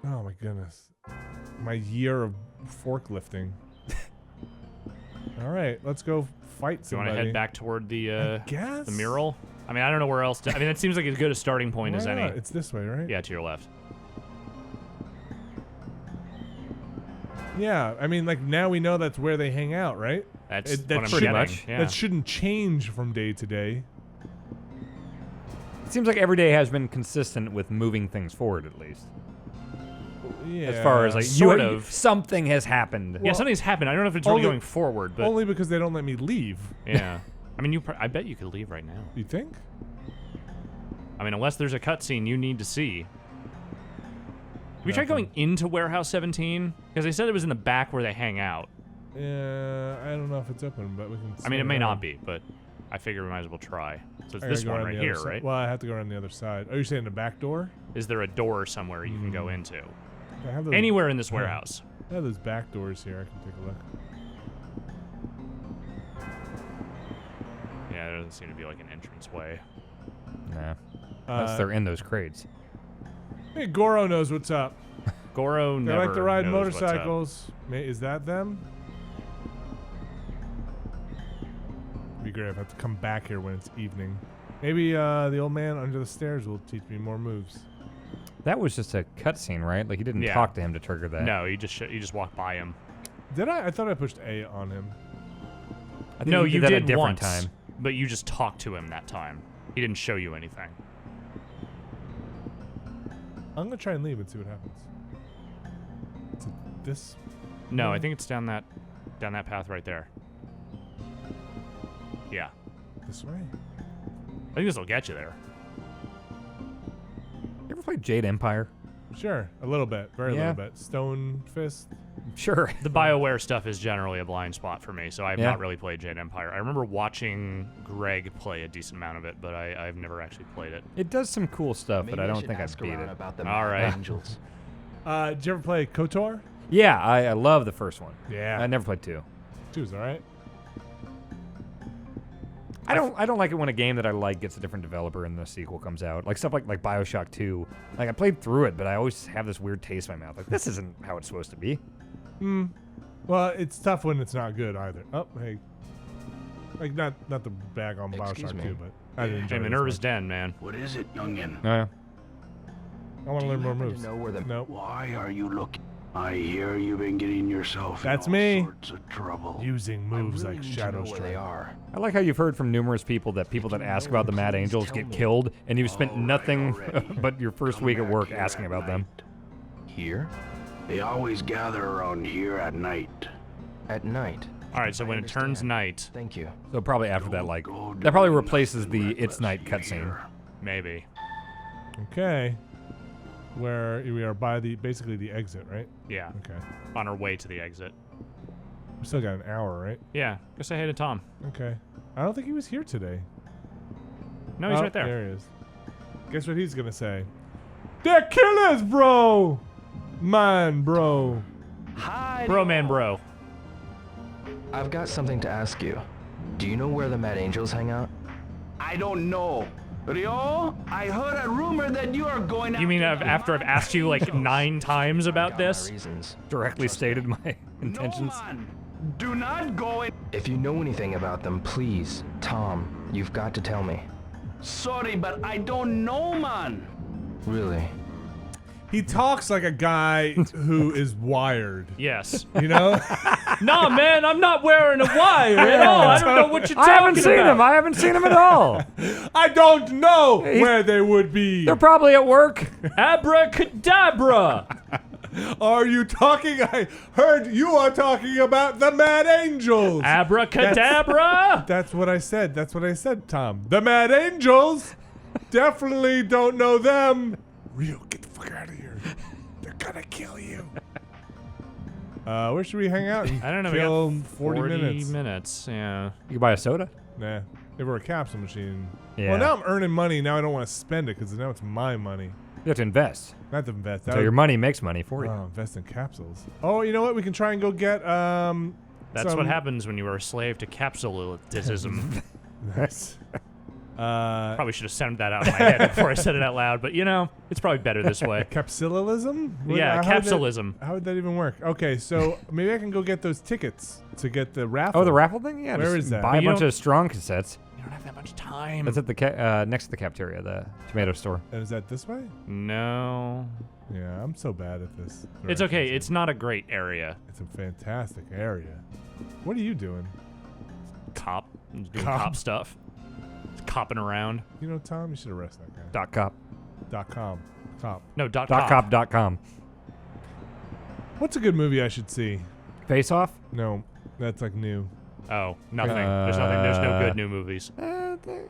Oh my goodness. My year of forklifting. All right, let's go fight Do you somebody. want to head back toward the guess? the mural? I mean, I don't know where else to. I mean, it seems like as good a starting point as any. It's this way, right? Yeah, to your left. Yeah, I mean, like now we know that's where they hang out, right? That's that what I'm shouldn't- getting. Yeah. That shouldn't change from day to day. It seems like every day has been consistent with moving things forward, at least. Yeah. As far as like Sort of. something has happened. Yeah, something's happened. I don't know if it's really only- going forward, but only because they don't let me leave. yeah. I mean, I bet you could leave right now. You think? I mean, unless there's a cutscene you need to see. Have you tried going into Warehouse 17? Because they said it was in the back where they hang out. Yeah, I don't know if it's open, but we can. I mean, it swing may around. not be, but I figure we might as well try. So it's I this gotta go one around right the here, other side. right? Well, I have to go around the other side. Oh, you're saying the back door? Is there a door somewhere you can go into? I have those, Anywhere in this warehouse. I have those back doors here. I can take a look. Yeah, there doesn't seem to be like an entrance way. Nah. Unless they're in those crates. Hey, Goro knows what's up. Goro They never like to ride knows what's up. motorcycles. Is that them? Be great if I have to come back here when it's evening. Maybe the old man under the stairs will teach me more moves. That was just a cutscene, right? Like you didn't Yeah. talk to him to trigger that. No, you just walk by him. Did I? I thought I pushed A on him. I think No, we you that a did different once, time. but you just talked to him that time. He didn't show you anything. I'm gonna try and leave and see what happens. Is it this? No, I think it's down that path right there. Yeah, This way? I think this will get you there. You ever played Jade Empire? Sure, a little bit, very Yeah. little bit. Stone Fist. Sure. The BioWare stuff is generally a blind spot for me, so I've Yeah. not really played Jade Empire. I remember watching Greg play a decent amount of it, but I've never actually played it. It does some cool stuff, but I don't think I'd ask beat around it. about the All right. Angels. Did you ever play KOTOR? Yeah, I love the first one. Yeah. I never played 2. Two's alright. I don't like it when a game that I like gets a different developer and the sequel comes out. Like stuff like BioShock 2. Like I played through it, but I always have this weird taste in my mouth. Like this isn't how it's supposed to be. Well, it's tough when it's not good either. Oh, hey. Like not the bag on Excuse BioShock me. 2, but I didn't enjoy Hey, it as Minerva's much. Den, man. What is it, youngin? I want Do to learn you more happen moves. to know where the Nope. Why are you looking? I hear you've been getting yourself That's in all me. sorts of trouble. Using I moves really like need to Shadow know where they Strike. are. I like how you've heard from numerous people that ask about the Mad Please Angels tell get me. killed, and you've spent All right, nothing already. but your first Come week at back work here asking at about them. night. Here? They always gather around here at night. At night. All right, so I when it turns understand. night, Thank you. So probably after that, Don't like go that probably doing replaces nothing the It's reckless, Night you cutscene. hear? maybe. Okay. Where we are by basically the exit, right? Yeah, Okay. on our way to the exit. We still got an hour, right? Yeah, go say hey to Tom. Okay. I don't think he was here today. No, he's Oh, right there. There he is. Guess what he's gonna say? They're killers, bro! Man, bro. Hi. Bro, man, bro. I've got something to ask you. Do you know where the Mad Angels hang out? I don't know. Rio, I heard a rumor that you are going You mean after I've asked you like 9 times about Got my this? reasons. Directly stated my intentions. No, man. Do not go in. If you know anything about them, please, Tom, you've got to tell me. Sorry, but I don't know, man. Really? He talks like a guy who is wired. Yes. You know? Nah, man, I'm not wearing a wire at all. I don't know what you're I talking haven't seen about. him. I haven't seen him at all. I don't know where they would be. They're probably at work. Abracadabra. Are you talking? I heard you are talking about the Mad Angels. Abracadabra. That's what I said. That's what I said, Tom. The Mad Angels. Definitely don't know them. Rio, get the fuck out of here. They're gonna kill you. Where should we hang out? And I don't know. We Kill got 40 minutes. minutes. Yeah. You can buy a soda. Nah. If we're a capsule machine. Yeah. Well, now I'm earning money. Now I don't want to spend it because now it's my money. You have to invest. Not to invest. So your money makes money for you. Oh, invest in capsules. Oh, you know what? We can try and go get That's some- what happens when you are a slave to capsulitism. Nice. Probably should have sounded that out in my head before I said it out loud, but you know, it's probably better this way. Capsulism? Yeah, capsulism. How would that even work? Okay, so maybe I can go get those tickets to get the raffle. Oh, the raffle thing? Yeah. Where just is that? Buy But a you bunch don't- of strong cassettes. You don't have that much time. That's at the next to the cafeteria, the tomato store. And is that this way? No. Yeah, I'm so bad at this. It's okay. It's not a great area. It's a fantastic area. What are you doing? Doing cop stuff. Just copping around. You know, Tom, you should arrest that guy. .cop. .com. Cop. No, .cop.com. What's a good movie I should see? Face Off? No, that's like new. Oh, nothing. There's nothing. There's no good new movies.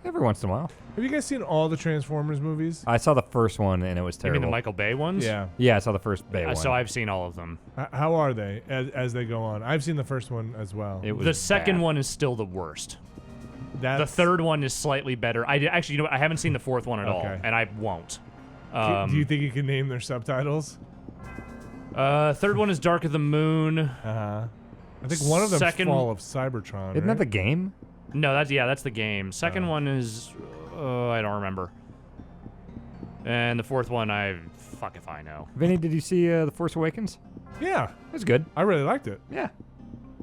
Every once in a while. Have you guys seen all the Transformers movies? I saw the first one and it was You terrible. mean the Michael Bay ones? Yeah. Yeah, I saw the first Bay one. So I've seen all of them. How are they as they go on? I've seen the first one as well. It was The second bad. one is still the worst. That's, The third one is slightly better. Actually, you know what? I haven't seen the fourth one at all, Okay. and I won't. Do you think you can name their subtitles? Third one is Dark of the Moon. Uh-huh. I think one of them's Second- Fall of Cybertron, Isn't that the game? No, that's the game. Second one is I don't remember. And the fourth one, fuck if I know. Vinny, did you see The Force Awakens? Yeah. It was good. I really liked it. Yeah.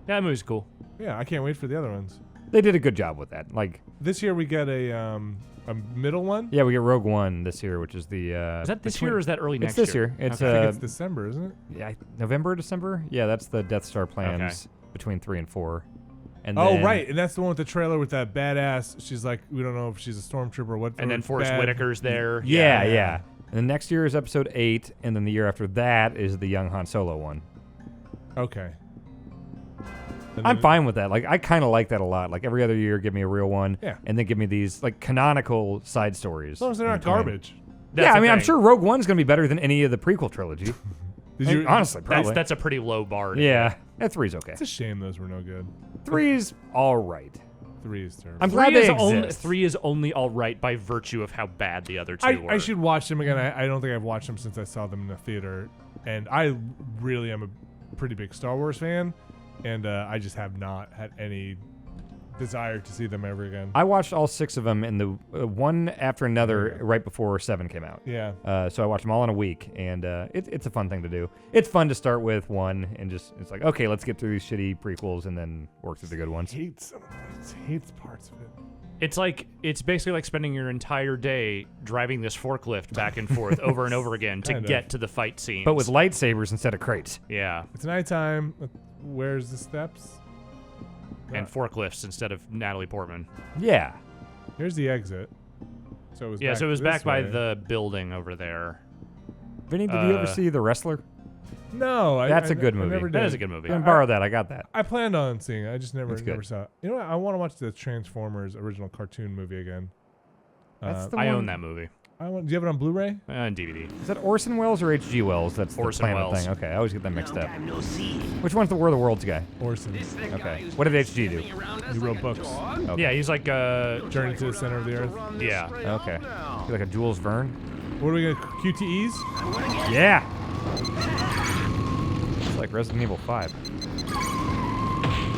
That movie's cool. Yeah, I can't wait for the other ones. They did a good job with that. Like, This year we get a middle one. yeah, we get Rogue One this year, which is the Is that this year or is that early It's next this year. It's I think it's December, isn't it? yeah, November, December. Yeah, that's the Death Star plans between 3 and 4. And Oh, then, right. And that's the one with the trailer with that badass. She's like, we don't know if she's a stormtrooper or what. And then Forrest bad- Whitaker's there. Yeah. And then next year is Episode 8, and then the year after that is the young Han Solo one. Okay. And I'm then- fine with that. Like, I kind of like that a lot. Like, every other year, give me a real one. Yeah. And then give me these, like, canonical side stories. As long as they're in not between. garbage. That's Yeah, the I mean, I'm thing. sure Rogue One's going to be better than any of the prequel trilogy. Honestly, probably. That's a pretty low bar. to yeah. And 3's okay. It's a shame those were no good. 3's all right. 3 is terrible. I'm glad they only, exist. 3 is only all right by virtue of how bad the other two were. I should watch them again. I don't think I've watched them since I saw them in the theater. And I really am a pretty big Star Wars fan. And I just have not had any desire to see them ever again. I watched all 6 of them in the one after another right before 7 came out. Yeah. So I watched them all in a week, and it's a fun thing to do. It's fun to start with 1 and just, it's like, okay, let's get through these shitty prequels and then work through the good ones. Hate some of it. Hates parts of it. It's basically like spending your entire day driving this forklift back and forth over and over again to get to the fight scenes. But with lightsabers instead of crates. yeah, It's nighttime. Where's the steps? and forklifts instead of Natalie Portman. Yeah. Here's the exit. So it was back by way. the building over there. Vinny, did you ever see The Wrestler? No, That's a a good movie. Never That did. is a good movie. You can borrow that. I got that. I planned on seeing it. I just never It's good. saw it. You know what? I want to watch the Transformers original cartoon movie again. That's the I one. own that movie. Do you have it on Blu-ray? And DVD. Is that Orson Welles or H.G. Wells? That's Orson the planet Welles. thing. Okay, I always get them mixed up. Which one's the War of the Worlds guy? Orson. Okay. What did H.G. do? He wrote books. Okay. Yeah, he's like Journey to the Center of the Earth. yeah. Okay. He's like a Jules Verne? What are we going to... QTEs? Yeah. It's like Resident Evil 5.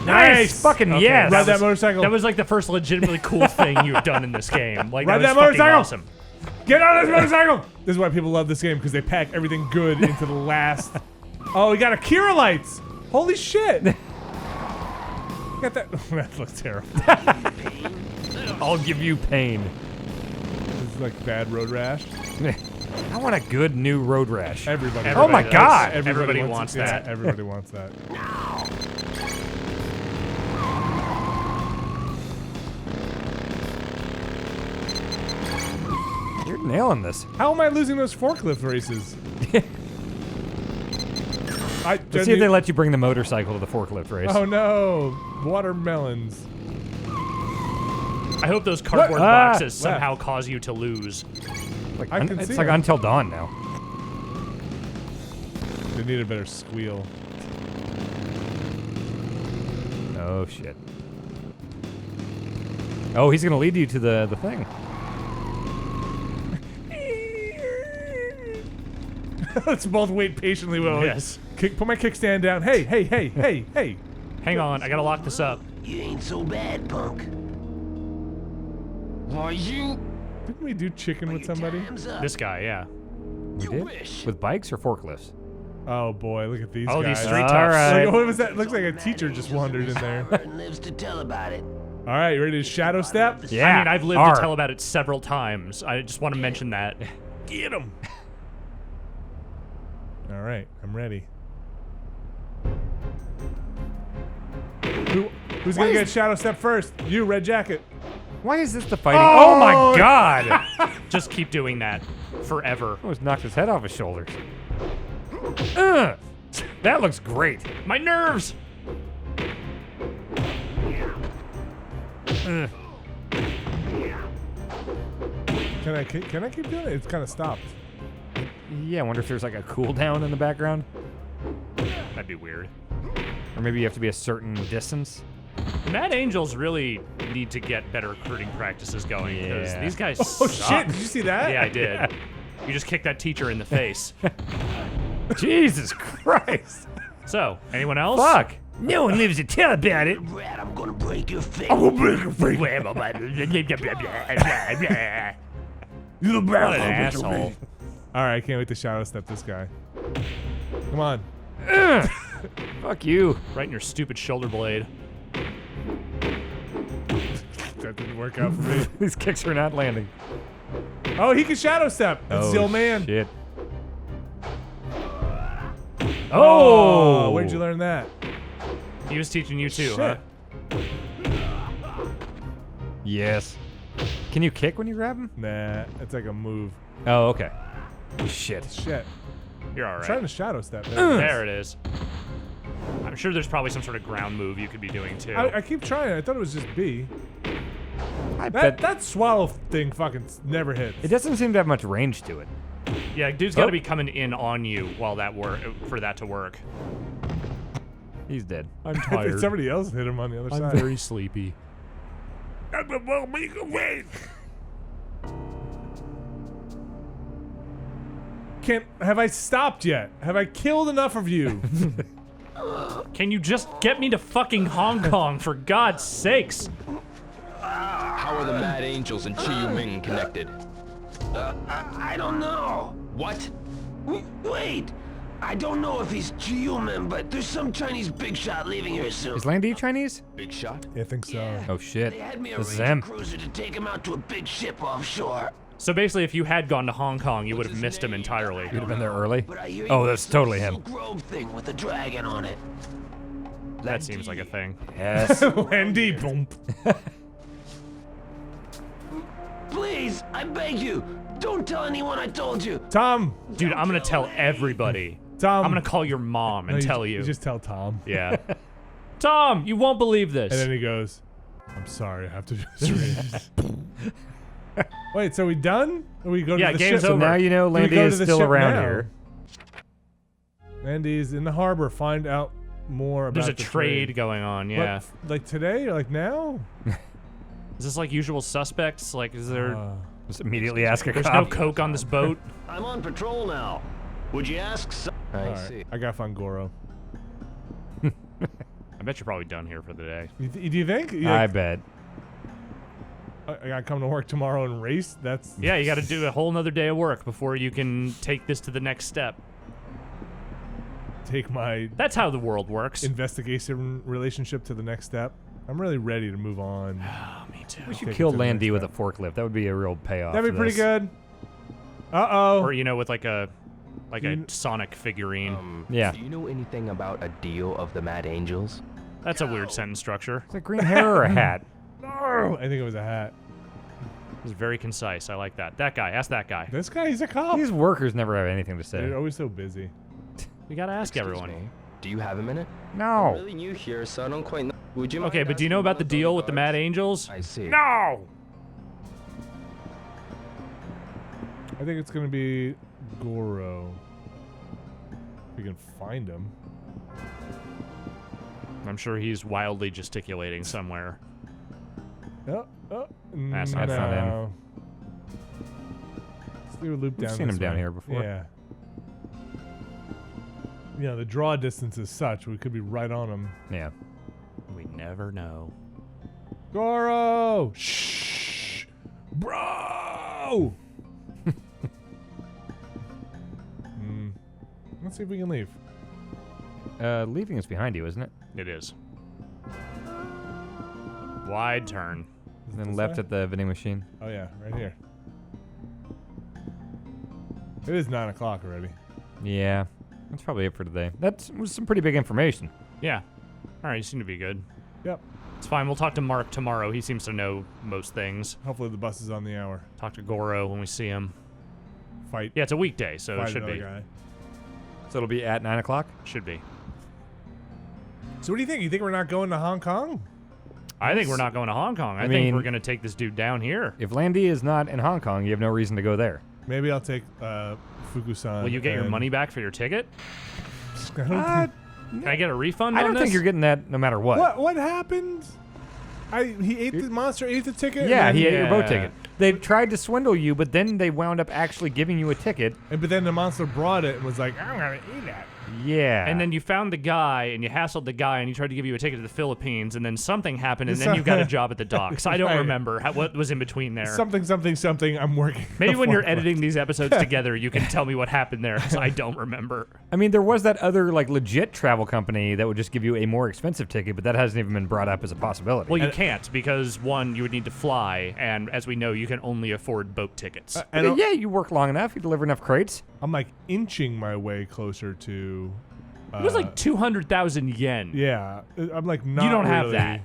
Nice! Fucking Okay, yes! Ride that motorcycle. That was like the first legitimately cool thing you've done in this game. Like Ride that that was fucking motorcycle! awesome. Get on this motorcycle! This is why people love this game, because they pack everything good into the last... Oh, we got Akira lights! Holy shit! Got that... that looks terrible. I'll give you pain. This is like bad road rash. I want a good new road rash. Everybody. Oh my does. God! Everybody wants it. that. Yeah, everybody wants that. You're nailing this. How am I losing those forklift races? Let's see if they let you bring the motorcycle to the forklift race. Oh no! Watermelons. I hope those cardboard Ah! boxes somehow cause you to lose. Like, I can it's see like it. Until Dawn now. They need a better squeal. Oh shit. Oh, he's gonna lead you to the thing. Let's both wait patiently while Yes. put my kickstand down. Hey, hey, hey, hey, hey. Hang on, I gotta lock this up. You ain't so bad, punk. Why you? Didn't we do chicken with somebody? This guy, yeah. We did? With bikes or forklifts? Oh boy, look at these Oh, guys. these street All toughs. right. Like, what was that? Looks like a teacher just wandered in there. Lives to tell about it. All right, you ready to shadow step? Yeah. I mean, I've lived R. to tell about it several times. I just want to mention that. Get him. All right, I'm ready. Who's gonna get shadow step first? You, red jacket. Why is this the fighting? Oh! Oh my god! Just keep doing that forever. Almost knocked his head off his shoulders. That looks great. My nerves. Can I keep doing it? It's kind of stopped. Yeah, I wonder if there's like a cooldown in the background. That'd be weird. Or maybe you have to be a certain distance. Mad Angels really need to get better recruiting practices going because Yeah. these guys Oh suck. shit! Did you see that? Yeah, I did. You just kicked that teacher in the face. Jesus Christ. So, anyone else? Fuck. No one lives to tell about it. Brad, I'm gonna break your face. I'm gonna break your face. What an asshole. All right, I can't wait to shadow step this guy. Come on. Fuck you. Right in your stupid shoulder blade. That didn't work out for me. These kicks are not landing. Oh, he can shadow step. That's the old man. Shit. Oh, where'd you learn that? He was teaching you too, Shit. huh? Yes. Can you kick when you grab him? Nah, it's like a move. Oh, okay. Shit. Shit. You're all I'm right. trying to shadow step. There it is. I'm sure there's probably some sort of ground move you could be doing too. I keep trying. I thought it was just B. I bet That swallow thing fucking never hits. it doesn't seem to have much range to it. Yeah, dude's got to be coming in on you while that for that to work. He's dead. I'm I think somebody else hit him on the other side. very sleepy. Have I stopped yet? Have I killed enough of you? Can you just get me to fucking Hong Kong, for God's sakes? How are the Mad Angels and Chiyu Ming connected? I don't know. What? Wait. I don't know if he's human, but there's some Chinese big shot leaving here soon. Is Landy Chinese? Big shot? I think so. Oh shit. They had me This is arrange a him. cruiser to take him out to a big ship offshore. So basically, if you had gone to Hong Kong, you would have missed him entirely. You'd have been there early. But I hear Oh, he that's was some totally him. Silk Grove thing with a dragon on it. That seems like a thing. Yes. Wendy, boom. Please, I beg you, don't tell anyone I told you. Tom. Dude, I'm gonna tell everybody. Tom. I'm gonna call your mom and tell you. You just tell Tom. Yeah. Tom, you won't believe this. And then he goes, I'm sorry, I have to do this. Wait, so we done? Or we go to Yeah, the game's ship? over. Now you know Do we Landy go is to the still ship around now? here. Landy's in the harbor. Find out more about There's a the trade going on, yeah. What, like today or like now? Is this like Usual Suspects? Like, is there... Just immediately ask a there's cop. no coke on this boat? I'm on patrol now. Would you ask some... All right, I gotta find Goro. I bet you're probably done here for the day. Do you think? I bet. I gotta come to work tomorrow and race? That's... Yeah, you gotta do a whole nother day of work before you can take this to the next step. Take my... That's how the world works. investigation relationship to the next step. I'm really ready to move on. Oh, me too. We should Take it kill to the next Landy with a step. forklift. That would be a real payoff. That'd be to pretty this. good. Uh-oh. Or, you know, with like a Sonic figurine. Yeah. Do you know anything about a deal of the Mad Angels? That's a weird sentence structure. It's a green hair or a hat. No, I think it was a hat. It's very concise. I like that. That guy. Ask that guy. This guy, he's a cop. These workers never have anything to say. They're always so busy. We gotta ask everyone. Me? Do you have a minute? No. Really new here, so I don't quite know. Would you Okay, mind but do you know asking about the one of deal those with the guards? Mad Angels? I see. No. I think it's gonna be Goro. If we can find him. I'm sure he's wildly gesticulating somewhere. Oh, That's not no. him. Let's do a loop We've down seen this him down way. here before. Yeah. You know, the draw distance is such, we could be right on him. Yeah. We never know. Goro! Shh! Bro! Let's see if we can leave. Leaving is behind you, isn't it? It is. Wide turn. And then this left way? at the vending machine. Oh yeah, right here. It is 9 o'clock already. Yeah. That's probably it for today. That was some pretty big information. Yeah. All right, you seem to be good. Yep. It's fine. We'll talk to Mark tomorrow. He seems to know most things. Hopefully the bus is on the hour. Talk to Goro when we see him. Fight. Yeah, it's a weekday, so Fight it should another be. Guy. So it'll be at 9 o'clock? Should be. So what do you think? You think we're not going to Hong Kong? I think we're not going to Hong Kong. I think we're going to take this dude down here. If Landy is not in Hong Kong, you have no reason to go there. Maybe I'll take Fukusan. Will you get your money back for your ticket? Can I get a refund I on don't this? think you're getting that no matter what. What happened? The monster ate the ticket? Yeah, he ate your boat ticket. They tried to swindle you, but then they wound up actually giving you a ticket. But then the monster brought it and was like, I'm going to eat that. Yeah. And then you found the guy, and you hassled the guy, and he tried to give you a ticket to the Philippines, and then something happened, and then you got a job at the docks. I don't remember what was in between there. Something, I'm working. Maybe when you're editing these episodes together, you can tell me what happened there, because I don't remember. I mean, there was that other legit travel company that would just give you a more expensive ticket, but that hasn't even been brought up as a possibility. Well, you can't, because one, you would need to fly, and as we know, you can only afford boat tickets. Yeah, you work long enough, you deliver enough crates. I'm inching my way closer to... it was 200,000 yen. Yeah, I'm not. You don't have really, that.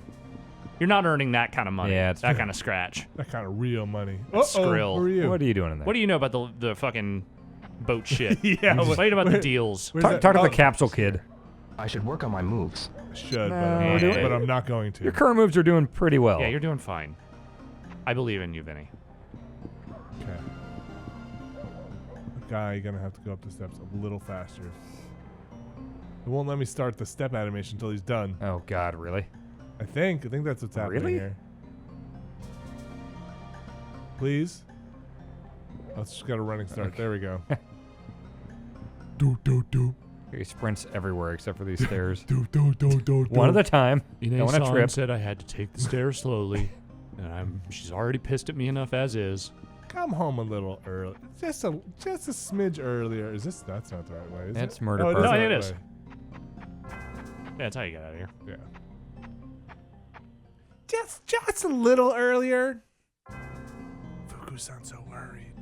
You're not earning that kind of money. Yeah, that kind of scratch. That kind of real money. Skrill. Who are you? What are you doing in there? What do you know about the fucking boat shit? Yeah, Wait about the deals. Talk to the capsule kid. I should work on my moves. I should, No, but I'm not going to. Your current moves are doing pretty well. Yeah, you're doing fine. I believe in you, Vinny. Okay. Guy, you're gonna have to go up the steps a little faster. It won't let me start the step animation until he's done. Oh God, really? I think that's what's happening Really? here. Please. Oh, it's just got a running start. Okay. There we go. He sprints everywhere except for these stairs. One One at a time. Ine Don't want to trip. said I had to take the stairs slowly, and she's already pissed at me enough as is. Come home a little early. Just a smidge earlier. That's not the right way, is That's it? murder. Oh, No, the it right is. way. Yeah, that's how you get out of here. Yeah. Just a little earlier. Fuku-san's so worried.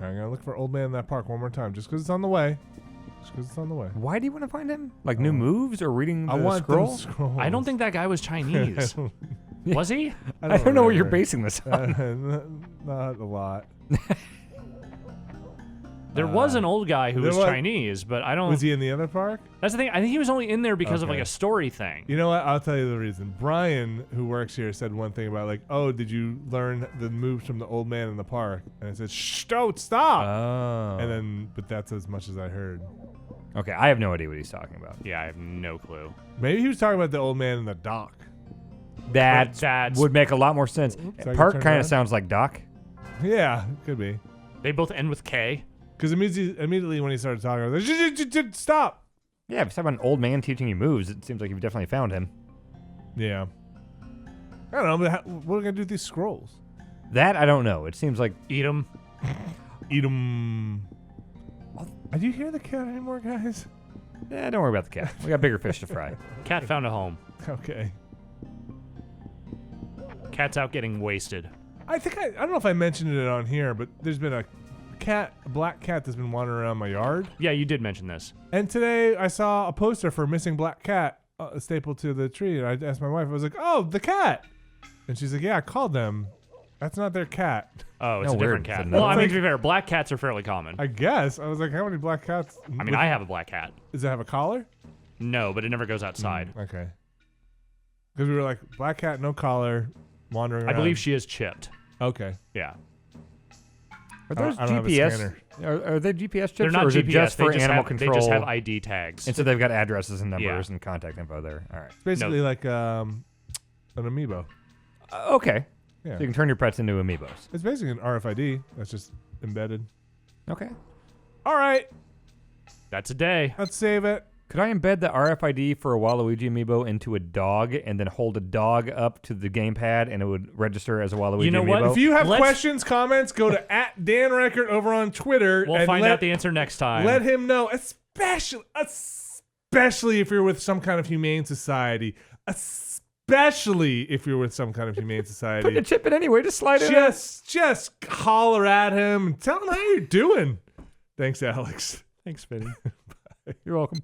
I'm gonna look for old man in that park one more time, just because it's on the way. Why do you want to find him? Like new moves or reading the I want scroll? them scrolls. I don't think that guy was Chinese. Was he? I don't know what you're remember. basing this on. Not a lot. There was an old guy who there was was- Chinese, but I don't. Was he in the other park? That's the thing. I think he was only in there because of Okay. a story thing. You know what? I'll tell you the reason. Brian, who works here, said one thing about oh, did you learn the moves from the old man in the park? And I said, shh, don't stop. Oh. And then, but that's as much as I heard. Okay, I have no idea what he's talking about. Yeah, I have no clue. Maybe he was talking about the old man in the dock. That would make a lot more sense. I Park can turn kind around? of sounds like Doc. Yeah, could be. They both end with K. Because immediately when he started talking, I was like, stop. Yeah, if it's about an old man teaching you moves, it seems like you've definitely found him. Yeah. I don't know, but what are we going to do with these scrolls? That I don't know. It seems like Eat them. Eat them. Do you hear the cat anymore, guys? don't worry about the cat. We got bigger fish to fry. Cat found a home. Okay. Cat's out getting wasted. I don't know if I mentioned it on here, but there's been a black cat that's been wandering around my yard. Yeah, you did mention this. And today I saw a poster for a missing black cat stapled to the tree, and I asked my wife, I was like, oh, the cat. And she's like, yeah, I called them. That's not their cat. Oh, it's No, a different weird. cat. It's Well, I another- mean, to be fair, black cats are fairly common. I guess. I was like, how many black cats? I mean, I have a black cat. Does it have a collar? No, but it never goes outside. Okay. Because we were like, black cat, no collar, wandering around. I believe she is chipped. Okay. Yeah. Are those I don't have a GPS? scanner. Are they GPS chips? They're not or is GPS. it just for animal control? They just have ID tags. And so they've got addresses and numbers Yeah. and contact info there. All right. It's basically like an amiibo. Okay. Yeah. So you can turn your pets into amiibos. It's basically an RFID that's just embedded. Okay. All right. That's a day. Let's save it. Could I embed the RFID for a Waluigi amiibo into a dog and then hold a dog up to the gamepad and it would register as a Waluigi You know what? amiibo? If you have questions, comments, go to @DanRecord over on Twitter. We'll and find out the answer next time. Let him know, especially if you're with some kind of humane society. Especially if you're with some kind of humane society. Put the chip in anyway. Just slide it in. Just holler at him and tell him how you're doing. Thanks, Alex. Thanks, Vinny. You're welcome.